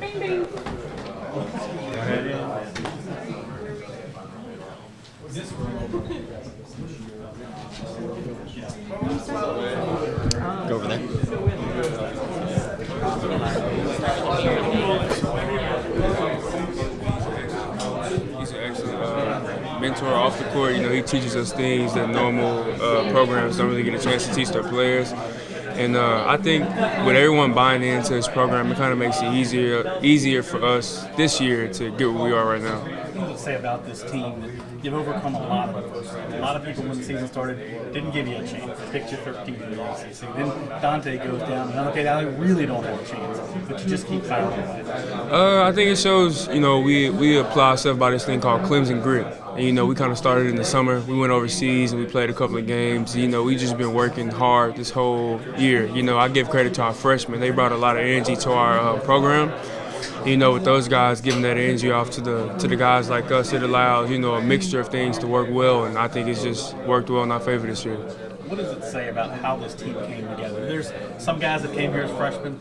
Bing, bing. Go over there. He's an excellent mentor off the court. You know, he teaches us things that normal programs don't really get a chance to teach their players. And I think with everyone buying into his program, it kind of makes it easier for us this year to get where we are right now. What would say about this team that you've overcome a lot of adversity? A lot of people when the season started didn't give you a chance. They picked you 13th in the ACC. Then Dante goes down, and okay, now they really don't have a chance, but you just keep firing away. I think it shows, you know, we apply ourselves by this thing called Clemson grit. And, you know, we kind of started in the summer. We went overseas and we played a couple of games. You know, we just been working hard this whole year. You know, I give credit to our freshmen. They brought a lot of energy to our program. You know, with those guys giving that energy off to the guys like us, it allows, you know, a mixture of things to work well, and I think it's just worked well in our favor this year. What does it say about how this team came together? There's some guys that came here as freshmen.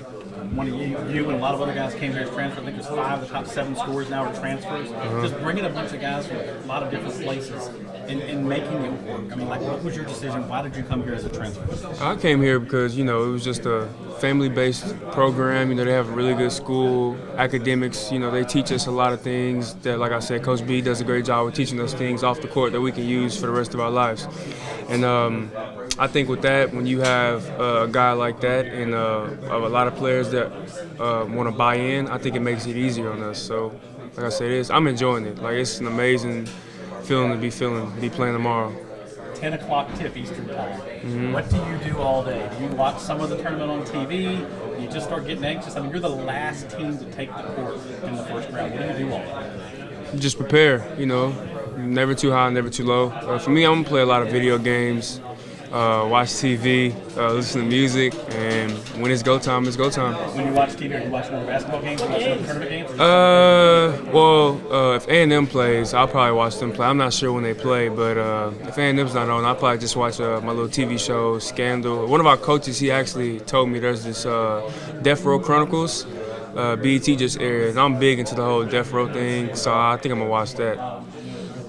One of you and a lot of other guys came here as transfers. I think there's 5 of the top 7 scorers now are transfers. Just bringing a bunch of guys from a lot of different places and making it work. I mean, like, what was your decision? Why did you come here as a transfer? I came here because, you know, it was just a family-based program. You know, they have a really good school, academics. You know, they teach us a lot of things that, like I said, Coach B does a great job of teaching us things off the court that we can use for the rest of our lives. And I think with that, when you have a guy like that and a lot of players that want to buy in, I think it makes it easier on us. So, like I said, I'm enjoying it. Like, it's an amazing feeling to be playing tomorrow. 10 o'clock tip Eastern time. What do you do all day? Do you watch some of the tournament on TV? Do you just start getting anxious? I mean, you're the last team to take the court in the first round. What do you do all day? Just prepare, you know, never too high, never too low. For me, I'm going to play a lot of video games, watch TV, listen to music, and when it's go time, it's go time. When you watch TV, are you watching other basketball games? Are you watching other tournament games? If A&M plays, I'll probably watch them play. I'm not sure when they play, but if A&M's not on, I'll probably just watch my little TV show, Scandal. One of our coaches, he actually told me there's this Death Row Chronicles. BET just aired, and I'm big into the whole Death Row thing, so I think I'm going to watch that.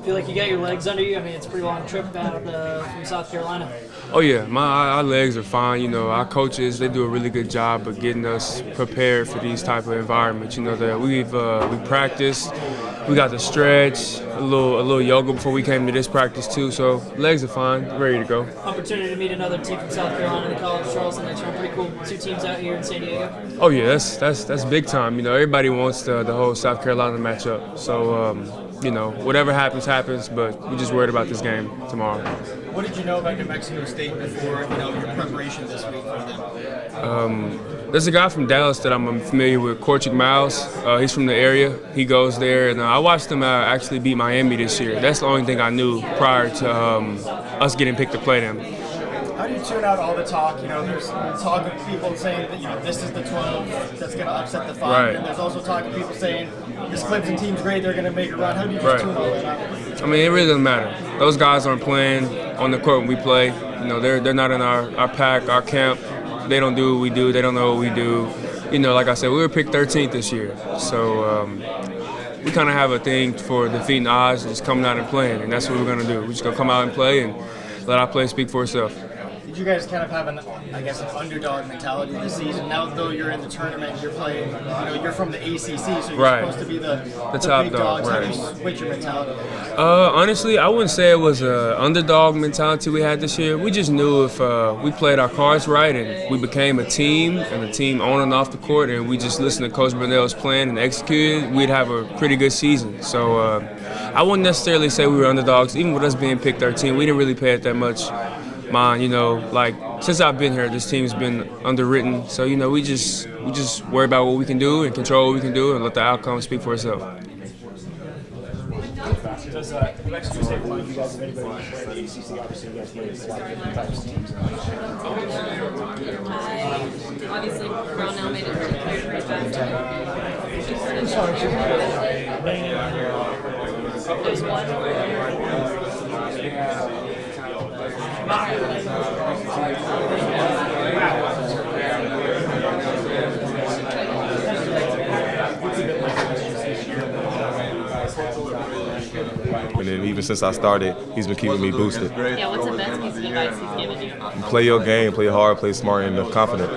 Feel like you got your legs under you? I mean, it's a pretty long trip out from South Carolina. Oh yeah, our legs are fine. You know, our coaches, they do a really good job of getting us prepared for these type of environments. You know, that we practiced, we got to stretch, a little yoga before we came to this practice too. So legs are fine, ready to go. Opportunity to meet another team from South Carolina in the College of Charleston next round. Pretty cool. 2 teams out here in San Diego. Oh yeah, that's big time. You know, everybody wants the whole South Carolina matchup. So you know, whatever happens, but we're just worried about this game tomorrow. What did you know about New Mexico State before, you know, your preparation this week for them? There's a guy from Dallas that I'm familiar with, Korchik Miles. He's from the area. He goes there, and I watched him actually beat Miami this year. That's the only thing I knew prior to us getting picked to play them. How do you tune out all the talk? You know, there's talk of people saying that, you know, this is the 12 that's going to upset the 5. Right. And there's also talk of people saying this Clemson team's great, they're going to make a run. How do you just tune all that out? I mean, it really doesn't matter. Those guys aren't playing on the court when we play. You know, they're not in our pack, our camp. They don't do what we do. They don't know what we do. You know, like I said, we were picked 13th this year. So we kind of have a thing for defeating the odds and just coming out and playing. And that's what we're going to do. We're just going to come out and play and let our play speak for itself. Did you guys kind of have an underdog mentality this season? Now, though you're in the tournament, you're playing, you know, you're from the ACC, so you're supposed to be the top big dog. dogs. Right. How do you switch your mentality? Honestly, I wouldn't say it was an underdog mentality we had this year. We just knew if we played our cards right and we became a team and a team on and off the court, and we just listened to Coach Brunell's plan and executed, we'd have a pretty good season. So I wouldn't necessarily say we were underdogs. Even with us being picked 13, we didn't really pay it that much mind. You know, like since I've been here, this team's been underwritten. So you know, we just worry about what we can do and control what we can do and let the outcome speak for itself. Does New Mexico State remind you guys of anybody who's playing the ACC? Obviously, you guys play a lot of different types of teams. Obviously, Brownell made it pretty clear to reach There's one. since I started, he's been keeping me boosted. Yeah, what's the best piece of advice he's given you? Play your game, play hard, play smart, and confident.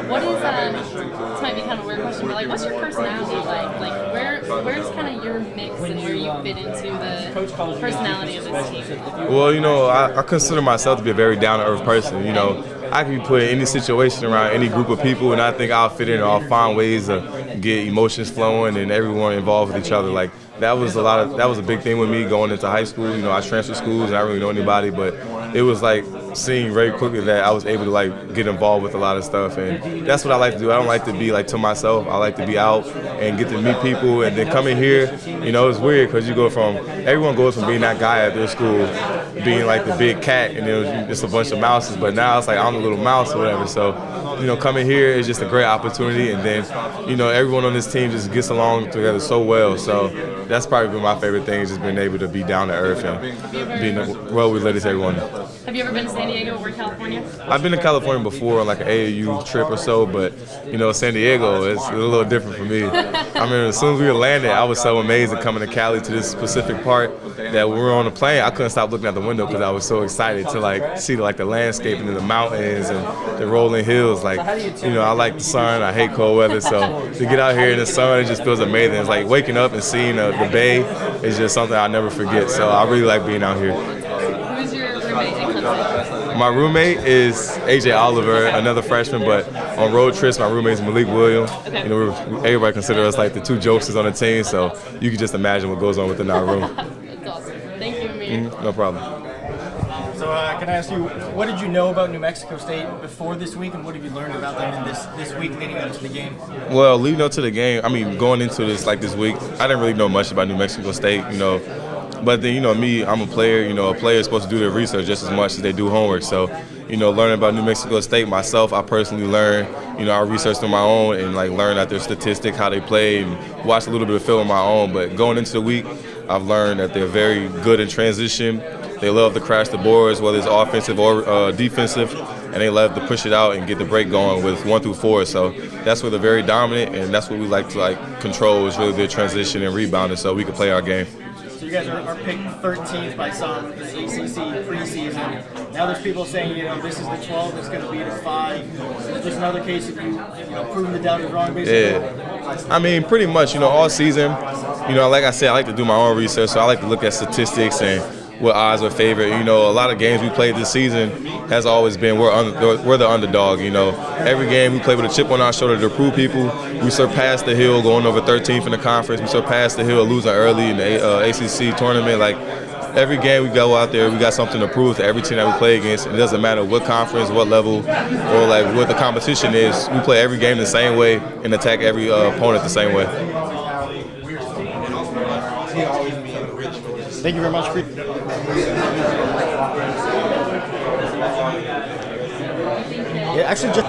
What is, this might be kind of a weird question, but like, what's your personality like? Like, where's kind of your mix and where you fit into the personality of this team? Well, you know, I consider myself to be a very down-to-earth person. You know, I can be put in any situation around any group of people, and I think I'll fit in and I'll find ways to get emotions flowing and everyone involved with each other. Like, that was a big thing with me going into high school. You know, I transferred schools and I didn't really know anybody, but it was like seeing very quickly that I was able to like get involved with a lot of stuff, and that's what I like to do. I don't like to be like to myself. I like to be out and get to meet people, and then coming here, you know, it's weird because everyone goes from being that guy at their school, being like the big cat, and then it's a bunch of mouses, but now it's like I'm the little mouse or whatever. So, you know, coming here is just a great opportunity, and then, you know, everyone on this team just gets along together so well. So that's probably been my favorite thing, is just being able to be down to earth and being well related to everyone. Have you ever been to San Diego or California? I've been to California before on like an AAU trip or so, but, you know, San Diego is a little different for me. I mean, as soon as we landed, I was so amazed at coming to Cali to this specific part that when we were on the plane, I couldn't stop looking out the window because I was so excited to like see like the landscape and the mountains and the rolling hills. Like, you know, I like the sun, I hate cold weather, so to get out here in the sun, it just feels amazing. It's like waking up and seeing the bay is just something I'll never forget. So I really like being out here. Who's your roommate at Clemson? My roommate is AJ Oliver, another freshman, but on road trips, my roommate is Malik Williams. Okay. You know, everybody considers us like the two jokesters on the team, so you can just imagine what goes on within our room. That's awesome. Thank you, Aamir. No problem. So can I ask you, what did you know about New Mexico State before this week, and what have you learned about them in this week leading up to the game? Well, leading up to the game, I mean, going into this week, I didn't really know much about New Mexico State, you know. But then, you know, me, I'm a player. You know, a player is supposed to do their research just as much as they do homework. So, you know, learning about New Mexico State myself, I personally learned, you know, I researched on my own and like learned out their statistics, how they play, and watched a little bit of film on my own. But going into the week, I've learned that they're very good in transition. They love to crash the boards, whether it's offensive or defensive, and they love to push it out and get the break going with 1 through 4. So that's where they're very dominant, and that's what we like to like control, is really their transition and rebounding, so we can play our game. So you guys are picked 13th by some in the ACC preseason. Now there's people saying, you know, this is the 12 that's going to beat us 5. Is this another case of you know, proving the doubters wrong, basically? Yeah. I mean, pretty much, you know, all season, you know, like I said, I like to do my own research, so I like to look at statistics and what odds are favored. You know, a lot of games we played this season has always been we're the underdog. You know, every game we play with a chip on our shoulder to prove people. We surpassed the Hill going over 13th in the conference. We surpassed the Hill losing early in the ACC tournament. Like, every game we go out there, we got something to prove to every team that we play against. It doesn't matter what conference, what level, or like what the competition is. We play every game the same way and attack every opponent the same way. Thank you very much. Yeah, actually, just.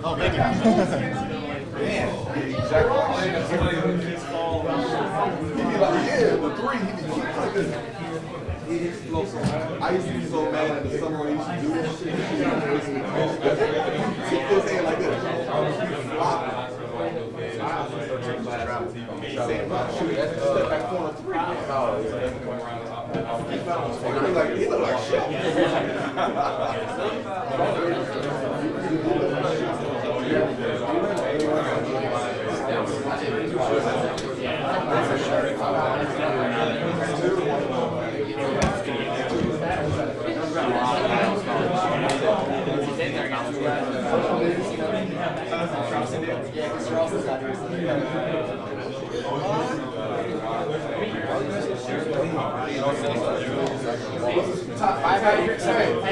Oh, thank you. I used to be so mad at the summer when he used to do this shit. He was saying like this. Shoot, that's a step back corner 3. He look like shit. Top 5 out of your time.